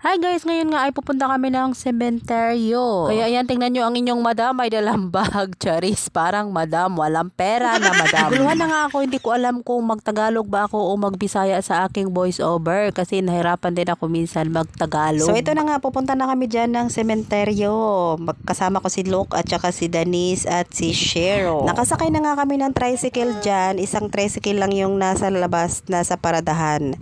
Hi guys, ngayon nga ay pupunta kami ng sementeryo. Kaya ayan, tingnan nyo ang inyong madam ay dalang bag. Charis, parang madam, walang pera na madam. Guluhan na nga ako, hindi ko alam kung magtagalog ba ako o magbisaya sa aking voice over. Kasi nahirapan din ako minsan magtagalog. So ito na nga, pupunta na kami dyan ng sementeryo. Kasama ko si Luke at saka si Denise at si Shero. Nakasakay na nga kami ng tricycle dyan. Isang tricycle lang yung nasa labas, nasa paradahan.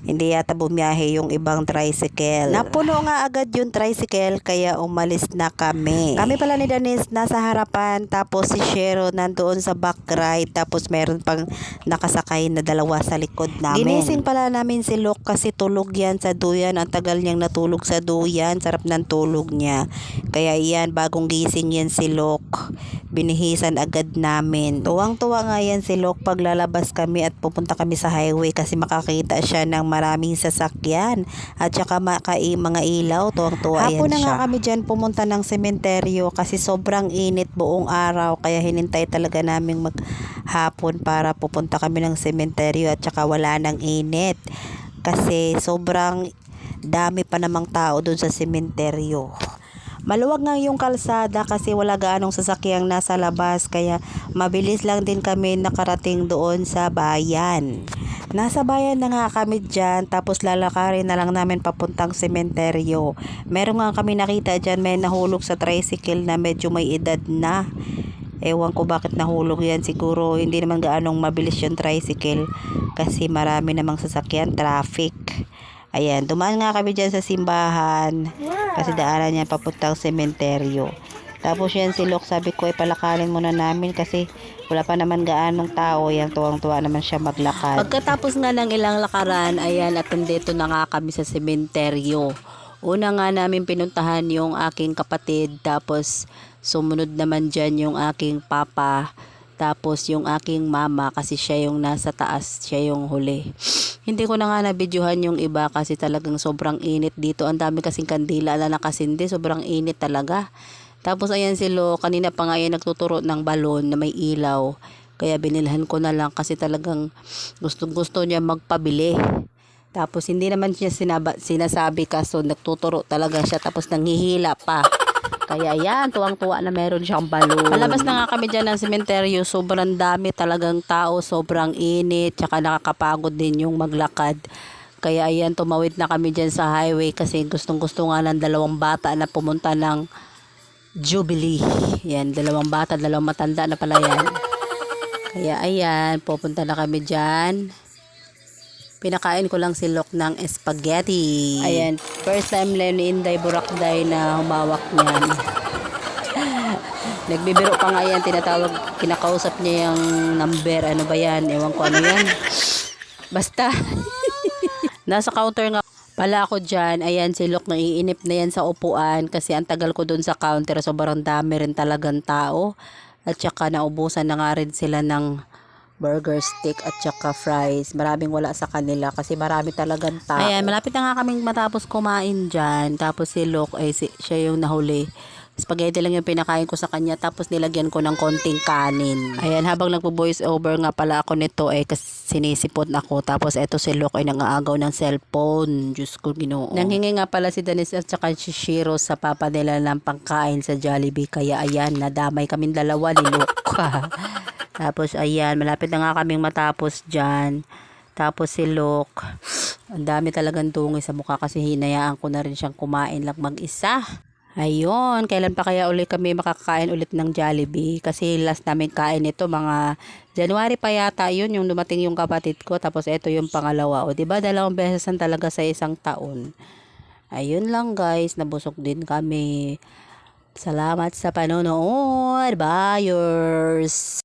Hindi yata bumiyahe yung ibang tricycle. Napuno nga agad yung tricycle kaya umalis na kami. Kami pala ni Denise nasa harapan, tapos si Shero nandoon sa back right, tapos meron pang nakasakay na dalawa sa likod namin. Ginising pala namin si Luke kasi tulog yan sa duyan. Ang tagal niyang natulog sa duyan. Sarap ng tulog niya. Kaya yan, bagong gising yan si Luke. Binihisan agad namin. Tuwang-tuwa nga yan si Luke pag lalabas kami at pupunta kami sa highway kasi makakita siya ng maraming sasakyan at saka mga ilaw. Tuwang-tuwa yan siya. Hapon na nga kami dyan pumunta ng sementeryo kasi sobrang init buong araw kaya hinintay talaga naming maghapon para pupunta kami ng sementeryo at saka wala nang init kasi sobrang dami pa namang tao doon sa sementeryo. Maluwag nga yung kalsada kasi wala gaanong sasakyang nasa labas kaya mabilis lang din kami nakarating doon sa bayan. Nasa bayan na nga kami dyan, tapos lalakarin na lang namin papuntang sementeryo. Meron nga kami nakita dyan, may nahulog sa tricycle na medyo may edad na. Ewan ko bakit nahulog yan, siguro hindi naman gaanong mabilis yung tricycle kasi marami namang sasakyan, traffic. Ayan, dumaan nga kami dyan sa simbahan kasi daanan niya papuntang sementeryo. Tapos yan si Luke, sabi ko ay palakarin muna namin kasi wala pa naman gaanong tao. Yan, tuwang-tuwa naman siya maglakad. Pagkatapos nga ng ilang lakaran, ayan, at nandito na nga kami sa sementeryo. Una nga namin pinuntahan yung aking kapatid, tapos sumunod naman dyan yung aking papa, tapos yung aking mama kasi siya yung nasa taas, siya yung huli. Hindi ko na nga nabidyohan yung iba kasi talagang sobrang init dito. Ang dami kasing kandila na nakasindi, sobrang init talaga. Tapos ayan si Lo, kanina pa nga yan nagtuturo ng balon na may ilaw. Kaya binilhan ko na lang kasi talagang gusto niya magpabili. Tapos hindi naman siya sinasabi kaso nagtuturo talaga siya tapos nanghihila pa. Kaya yan, tuwang-tuwa na meron siyang balon. Palabas na nga kami dyan ng sementeryo, sobrang dami talagang tao, sobrang init, tsaka nakakapagod din yung maglakad. Kaya ayan, tumawid na kami dyan sa highway kasi gustong-gusto nga ng dalawang bata na pumunta ng Jubilee. Yan, dalawang bata, dalawang matanda na pala yan. Kaya ayan, pupunta na kami dyan. Pinakain ko lang si Luke ng spaghetti. Ayan, first time lang ni Inday Burakday na humawak niyan. Nagbibiro pa nga yan, kinakausap niya yung number. Ano ba yan? Ewan ko ano yan. Basta. Nasa counter nga pala ako dyan. Ayan, si Luke naiinip na yan sa upuan kasi ang tagal ko dun sa counter. Sobrang dami rin talagang tao. At saka naubusan na nga rin sila ng burger stick at saka fries. Maraming wala sa kanila kasi marami talagang tao. Ayan, malapit na nga kaming matapos kumain dyan. Tapos si Luke, siya yung nahuli. Spaghetti lang yung pinakain ko sa kanya. Tapos nilagyan ko ng konting kanin. Ayan, habang nagpo-voice over nga pala ako nito, kasi sinisipot ako. Tapos eto si Luke ay nangaagaw ng cellphone. Diyos ko, Ginoo. Nanghingi nga pala si Denise at saka si Shiro sa papa nila ng pangkain sa Jollibee. Kaya ayan, nadamay kaming dalawa ni Luke. Tapos ayan, malapit na nga kaming matapos dyan. Tapos si Luke, ang dami talagang dungi sa mukha kasi hinayaan ko na rin siyang kumain lang mag-isa. Ayun, kailan pa kaya ulit kami makakain ulit ng Jollibee? Kasi last namin kain ito mga January pa yata yun, yung dumating yung kapatid ko. Tapos ito yung pangalawa. O diba, dalawang beses talaga sa isang taon. Ayun lang guys, nabusog din kami. Salamat sa panonood, buyers!